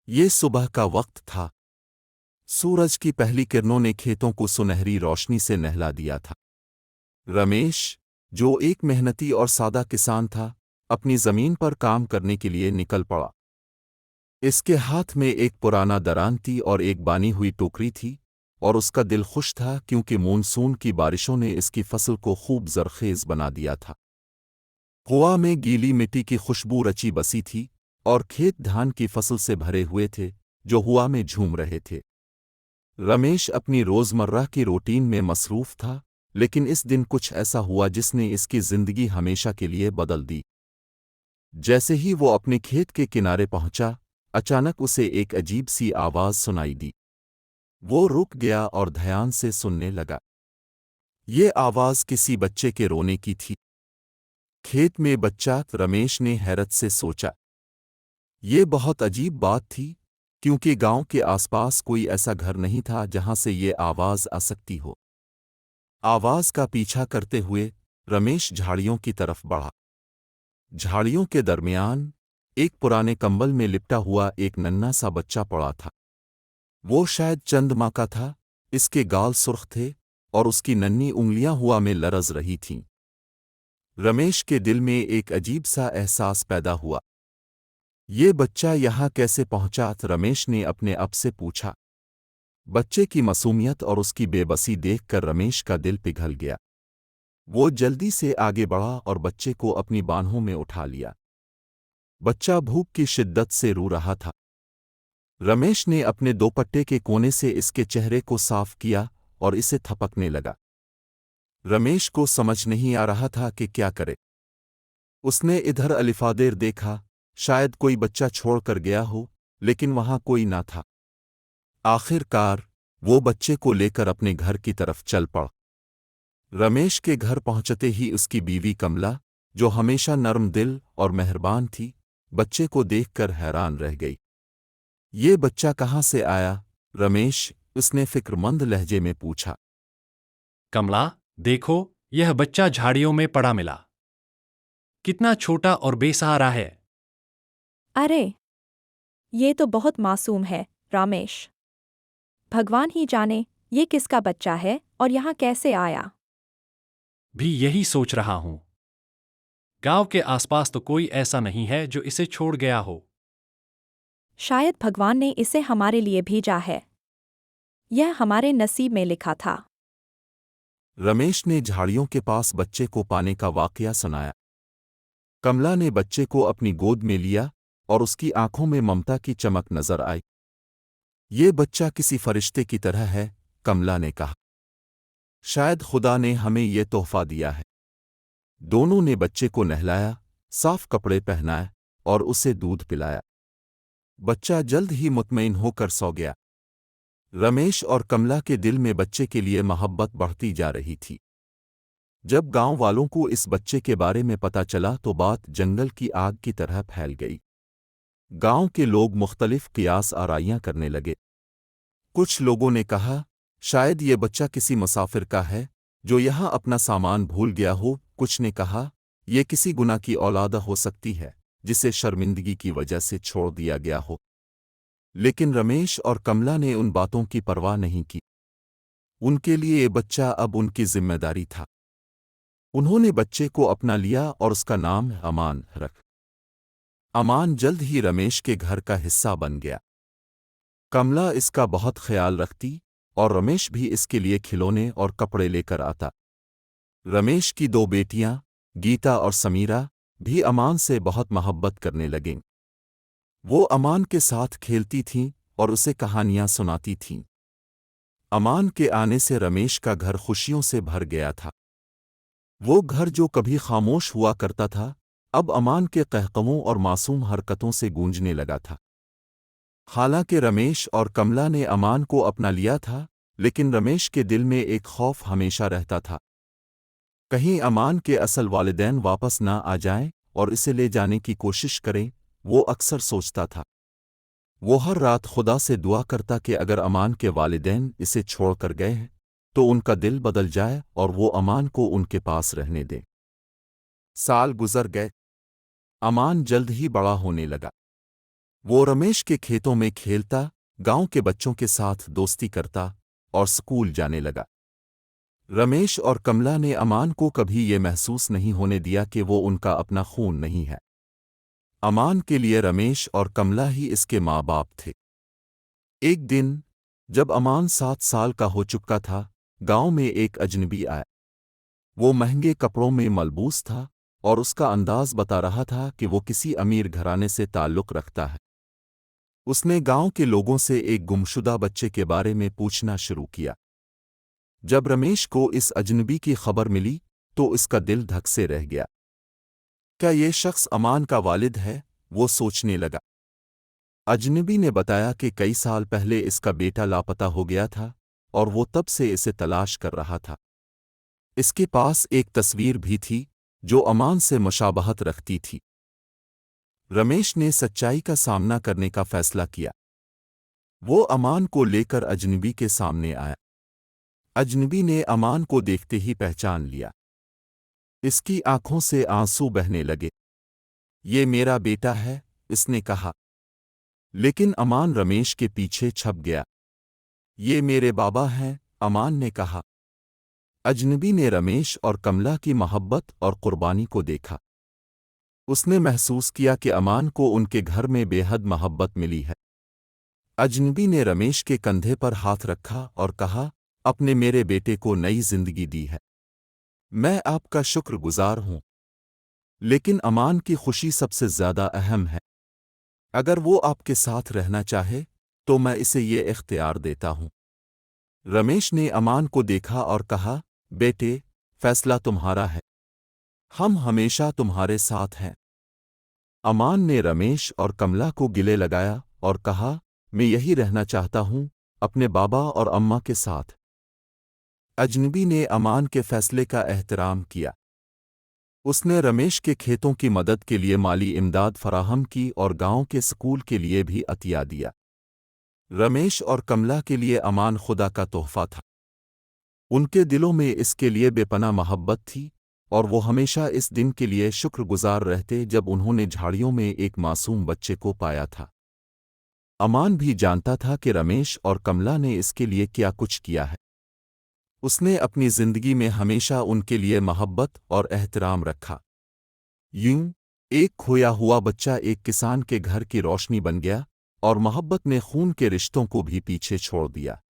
ये सुबह का वक्त था। सूरज की पहली किरणों ने खेतों को सुनहरी रोशनी से नहला दिया था। रमेश, जो एक मेहनती और सादा किसान था, अपनी जमीन पर काम करने के लिए निकल पड़ा। इसके हाथ में एक पुराना दरांती और एक बानी हुई टोकरी थी, और उसका दिल खुश था क्योंकि मानसून की बारिशों ने इसकी फसल को खूब जरखेज बना दिया था। कुआं में गीली मिट्टी की खुशबू रची बसी थी, और खेत धान की फसल से भरे हुए थे, जो हवा में झूम रहे थे। रमेश अपनी रोजमर्रा की रूटीन में मसरूफ था, लेकिन इस दिन कुछ ऐसा हुआ जिसने इसकी जिंदगी हमेशा के लिए बदल दी। जैसे ही वो अपने खेत के किनारे पहुंचा, अचानक उसे एक अजीब सी आवाज सुनाई दी। वो रुक गया और ध्यान से सुनने लगा। ये आवाज किसी बच्चे के रोने की थी। खेत में बच्चा, रमेश ने हैरत से सोचा। ये बहुत अजीब बात थी, क्योंकि गांव के आसपास कोई ऐसा घर नहीं था जहां से ये आवाज आ सकती हो। आवाज का पीछा करते हुए रमेश झाड़ियों की तरफ बढ़ा। झाड़ियों के दरमियान एक पुराने कंबल में लिपटा हुआ एक नन्हा सा बच्चा पड़ा था। वो शायद चंद माह का था, इसके गाल सुर्ख थे, और उसकी नन्ही उंगलियां हवा में लरज रही थीं। रमेश के दिल में एक अजीब सा एहसास पैदा हुआ। ये बच्चा यहाँ कैसे पहुंचा? रमेश ने अपने आप से पूछा। बच्चे की मासूमियत और उसकी बेबसी देखकर रमेश का दिल पिघल गया। वो जल्दी से आगे बढ़ा और बच्चे को अपनी बाहों में उठा लिया। बच्चा भूख की शिद्दत से रो रहा था। रमेश ने अपने दोपट्टे के कोने से इसके चेहरे को साफ किया और इसे थपकने लगा। रमेश को समझ नहीं आ रहा था कि क्या करे। उसने इधर अलिफादेर देखा, शायद कोई बच्चा छोड़कर गया हो, लेकिन वहां कोई ना था। आखिरकार वो बच्चे को लेकर अपने घर की तरफ चल पड़ा। रमेश के घर पहुंचते ही उसकी बीवी कमला, जो हमेशा नर्म दिल और मेहरबान थी, बच्चे को देखकर हैरान रह गई। ये बच्चा कहाँ से आया, रमेश? उसने फिक्रमंद लहजे में पूछा। कमला, देखो, यह बच्चा झाड़ियों में पड़ा मिला। कितना छोटा और बेसहारा है। अरे, ये तो बहुत मासूम है, रमेश। भगवान ही जाने ये किसका बच्चा है और यहाँ कैसे आया। भी यही सोच रहा हूं। गांव के आसपास तो कोई ऐसा नहीं है जो इसे छोड़ गया हो। शायद भगवान ने इसे हमारे लिए भेजा है। यह हमारे नसीब में लिखा था। रमेश ने झाड़ियों के पास बच्चे को पाने का वाकया सुनाया। कमला ने बच्चे को अपनी गोद में लिया और उसकी आंखों में ममता की चमक नजर आई। ये बच्चा किसी फरिश्ते की तरह है, कमला ने कहा। शायद खुदा ने हमें ये तोहफा दिया है। दोनों ने बच्चे को नहलाया, साफ कपड़े पहनाए और उसे दूध पिलाया। बच्चा जल्द ही मुतमईन होकर सो गया। रमेश और कमला के दिल में बच्चे के लिए मोहब्बत बढ़ती जा रही थी। जब गांव वालों को इस बच्चे के बारे में पता चला तो बात जंगल की आग की तरह फैल गई। गांव के लोग मुख्तलिफ कियास आराइयां करने लगे। कुछ लोगों ने कहा, शायद ये बच्चा किसी मुसाफिर का है, जो यहाँ अपना सामान भूल गया हो। कुछ ने कहा, यह किसी गुनाह की औलाद हो सकती है, जिसे शर्मिंदगी की वजह से छोड़ दिया गया हो। लेकिन रमेश और कमला ने उन बातों की परवाह नहीं की। उनके लिए ये बच्चा अब उनकी जिम्मेदारी था। उन्होंने बच्चे को अपना लिया और उसका नाम अमान रख। अमान जल्द ही रमेश के घर का हिस्सा बन गया। कमला इसका बहुत ख्याल रखती, और रमेश भी इसके लिए खिलौने और कपड़े लेकर आता। रमेश की दो बेटियां, गीता और समीरा, भी अमान से बहुत मोहब्बत करने लगीं। वो अमान के साथ खेलती थीं और उसे कहानियां सुनाती थीं। अमान के आने से रमेश का घर खुशियों से भर गया था। वो घर जो कभी खामोश हुआ करता था, अब अमान के कहकमों और मासूम हरकतों से गूंजने लगा था। हालांकि रमेश और कमला ने अमान को अपना लिया था, लेकिन रमेश के दिल में एक खौफ हमेशा रहता था। कहीं अमान के असल वालिदैन वापस ना आ जाएं और इसे ले जाने की कोशिश करें, वो अक्सर सोचता था। वो हर रात खुदा से दुआ करता कि अगर अमान के वालिदैन इसे छोड़कर गए हैं, तो उनका दिल बदल जाए और वो अमान को उनके पास रहने दें। साल गुजर गए। अमान जल्द ही बड़ा होने लगा। वो रमेश के खेतों में खेलता, गांव के बच्चों के साथ दोस्ती करता और स्कूल जाने लगा। रमेश और कमला ने अमान को कभी ये महसूस नहीं होने दिया कि वो उनका अपना खून नहीं है। अमान के लिए रमेश और कमला ही इसके माँ बाप थे। एक दिन जब अमान 7 साल का हो चुका था, गांव में एक अजनबी आया। वो महंगे कपड़ों में मलबूस था और उसका अंदाज बता रहा था कि वो किसी अमीर घराने से ताल्लुक़ रखता है। उसने गांव के लोगों से एक गुमशुदा बच्चे के बारे में पूछना शुरू किया। जब रमेश को इस अजनबी की खबर मिली तो इसका दिल धक से रह गया। क्या ये शख्स अमान का वालिद है? वो सोचने लगा। अजनबी ने बताया कि कई साल पहले इसका बेटा लापता हो गया था और वो तब से इसे तलाश कर रहा था। इसके पास एक तस्वीर भी थी जो अमान से मुशाबहत रखती थी। रमेश ने सच्चाई का सामना करने का फैसला किया। वो अमान को लेकर अजनबी के सामने आया। अजनबी ने अमान को देखते ही पहचान लिया। इसकी आंखों से आंसू बहने लगे। ये मेरा बेटा है, इसने कहा। लेकिन अमान रमेश के पीछे छप गया। ये मेरे बाबा हैं, अमान ने कहा। अजनबी ने रमेश और कमला की मोहब्बत और कुर्बानी को देखा। उसने महसूस किया कि अमान को उनके घर में बेहद मोहब्बत मिली है। अजनबी ने रमेश के कंधे पर हाथ रखा और कहा, अपने मेरे बेटे को नई जिंदगी दी है। मैं आपका शुक्रगुजार हूं। लेकिन अमान की खुशी सबसे ज्यादा अहम है। अगर वो आपके साथ रहना चाहे तो मैं इसे ये इख्तियार देता हूं। रमेश ने अमान को देखा और कहा, बेटे, फैसला तुम्हारा है। हम हमेशा तुम्हारे साथ हैं। अमान ने रमेश और कमला को गिले लगाया और कहा, मैं यही रहना चाहता हूं, अपने बाबा और अम्मा के साथ। अजनबी ने अमान के फैसले का एहतराम किया। उसने रमेश के खेतों की मदद के लिए माली इमदाद फराहम की और गांव के स्कूल के लिए भी अतिया दिया। रमेश और कमला के लिए अमान खुदा का तोहफा था। उनके दिलों में इसके लिए बेपनाह मोहब्बत थी और वो हमेशा इस दिन के लिए शुक्रगुजार रहते जब उन्होंने झाड़ियों में एक मासूम बच्चे को पाया था। अमान भी जानता था कि रमेश और कमला ने इसके लिए क्या कुछ किया है। उसने अपनी जिंदगी में हमेशा उनके लिए मोहब्बत और एहतराम रखा। यूं एक खोया हुआ बच्चा एक किसान के घर की रोशनी बन गया और मोहब्बत ने खून के रिश्तों को भी पीछे छोड़ दिया।